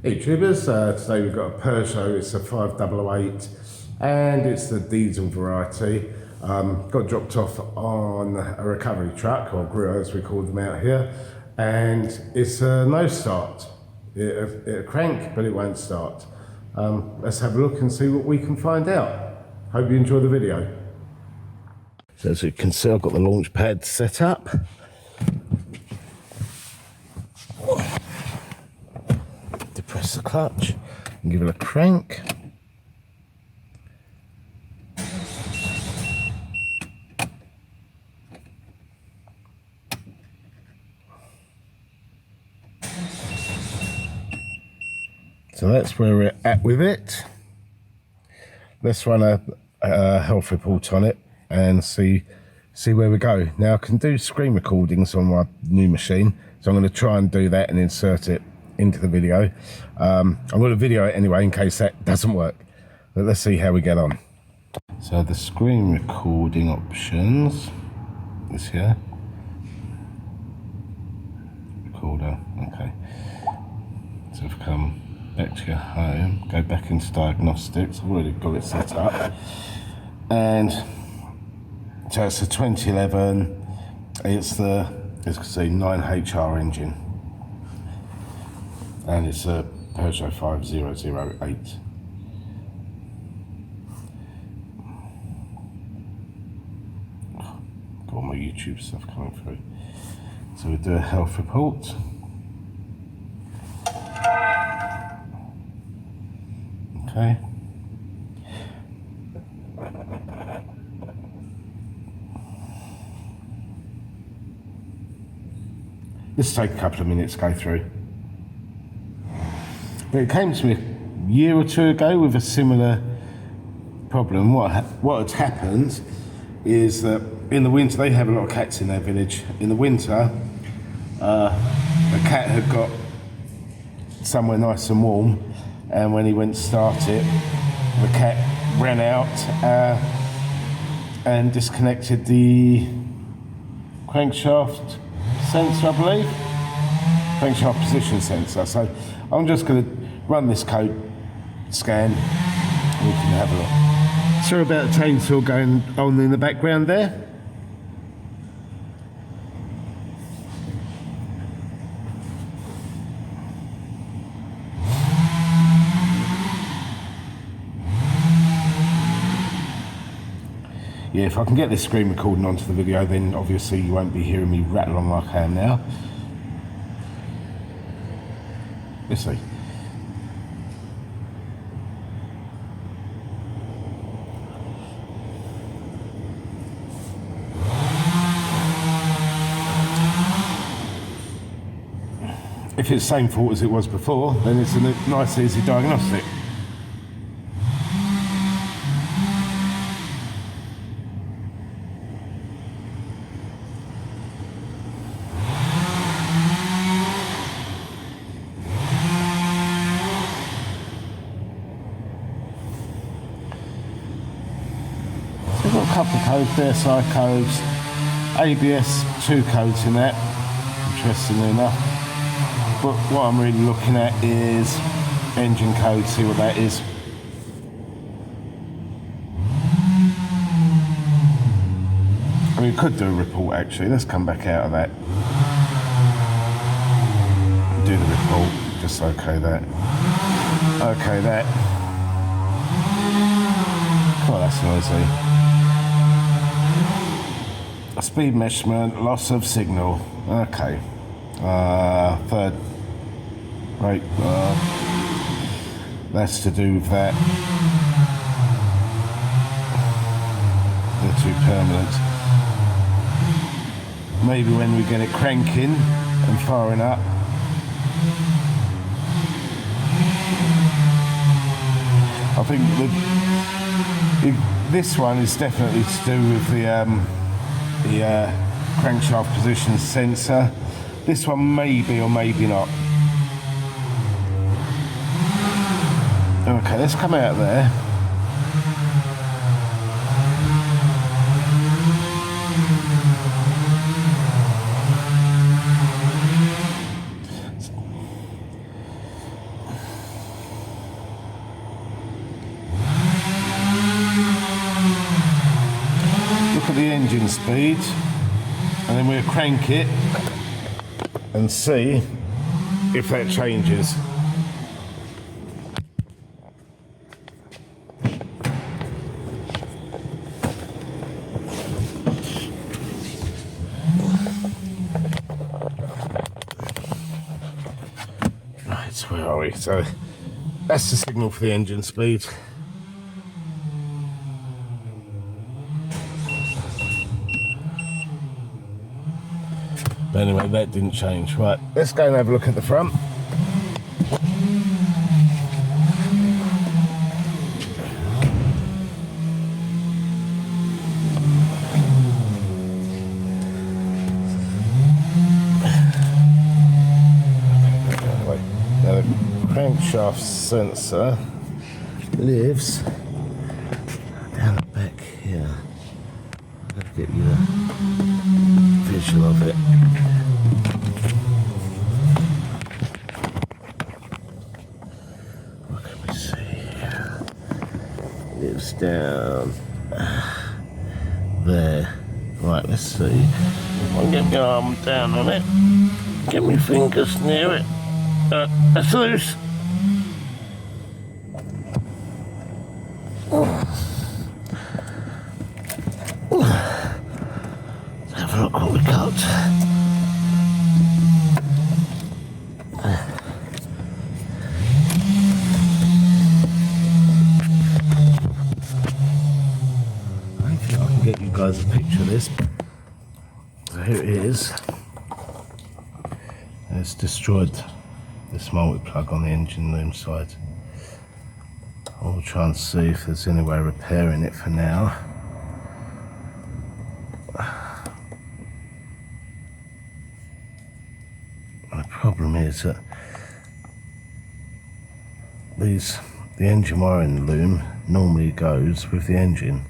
Hey Tribbers, today we've got a Peugeot, it's a 5008 and it's the diesel variety. Got dropped off on a recovery truck, or grill as we call them out here, and it's a no start. It'll crank but it won't start. Let's have a look and see what we can find out. Hope you enjoy the video. So as you can see, I've got the launch pad set up. Depress the clutch and give it a crank. So that's where we're at with it. Let's run a health report on it and see where we go. Now I can do screen recordings on my new machine, so I'm going to try and do that and insert it into the video. I'm going to video it anyway in case that doesn't work, but let's see how we get on. So the screen recording options is here. Recorder, okay. So we've come back to your home, go back into diagnostics. I've already got it set up, and so it's a 2011. It's the, as you can see, 9HR engine, and it's a Peugeot 5008. Got all my YouTube stuff coming through. So we do a health report. Okay. This will take a couple of minutes to go through. But it came to me a year or two ago with a similar problem. What had happened is that in the winter, they have a lot of cats in their village. In the winter, the cat had got somewhere nice and warm, and when he went to start it, the cat ran out and disconnected the crankshaft sensor, I believe. Crankshaft position sensor. So I'm just going to run this code scan and we can have a look. Sorry about the chainsaw going on in the background there. Yeah, if I can get this screen recording onto the video, then obviously you won't be hearing me rattle on like I am now. Let's see. If it's the same fault as it was before, then it's a nice easy diagnostic. I've got a couple of codes, BSI codes, ABS 2 codes in that, interestingly enough. But what I'm really looking at is engine code, see what that is. I mean, we could do a report actually. Let's come back out of that. Do the report, just okay that. Okay that. Oh, that's noisy. A speed measurement, loss of signal. Okay. Third. Right. That's to do with that. They're too permanent. Maybe when we get it cranking and firing up. I think this one is definitely to do with the crankshaft position sensor. This one maybe or maybe not. Okay, let's come out there. engine speed, and then we'll crank it and see if that changes. Right, where are we? So that's the signal for the engine speed. But anyway, that didn't change. Right, let's go and have a look at the front. Now the crankshaft sensor lives down the back here. I'll get you a visual of it. What can we see? Lives down there. Right, let's see. I'll get my arm down on it. Get my fingers near it. That's loose. Let's have a look what we got. Hopefully I can get you guys a picture of this. So here it is. It's destroyed this multi-plug on the engine room side. I'll try and see if there's any way of repairing it for now. The problem is that the engine wiring loom normally goes with the engine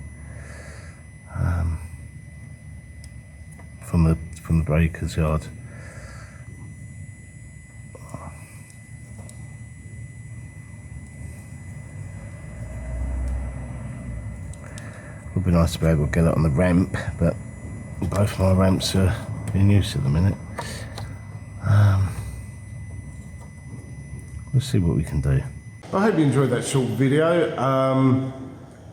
from the breaker's yard. Would be nice to be able to get it on the ramp, but both my ramps are in use at the minute. We'll see what we can do. I hope you enjoyed that short video.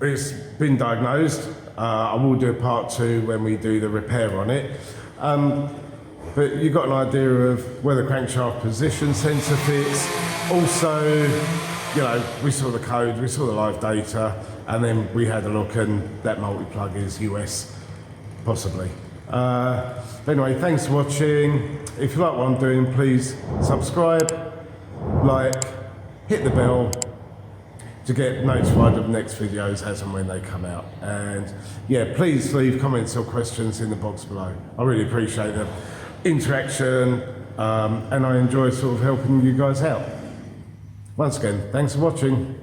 It's been diagnosed. I will do a part 2 when we do the repair on it. But you got an idea of where the crankshaft position sensor fits. Also, you know, we saw the code, we saw the live data, and then we had a look, and that multi-plug is US, possibly. But anyway, thanks for watching. If you like what I'm doing, please subscribe, like, hit the bell to get notified of next videos as and when they come out. And yeah, please leave comments or questions in the box below. I really appreciate the interaction, and I enjoy sort of helping you guys out. Once again, thanks for watching.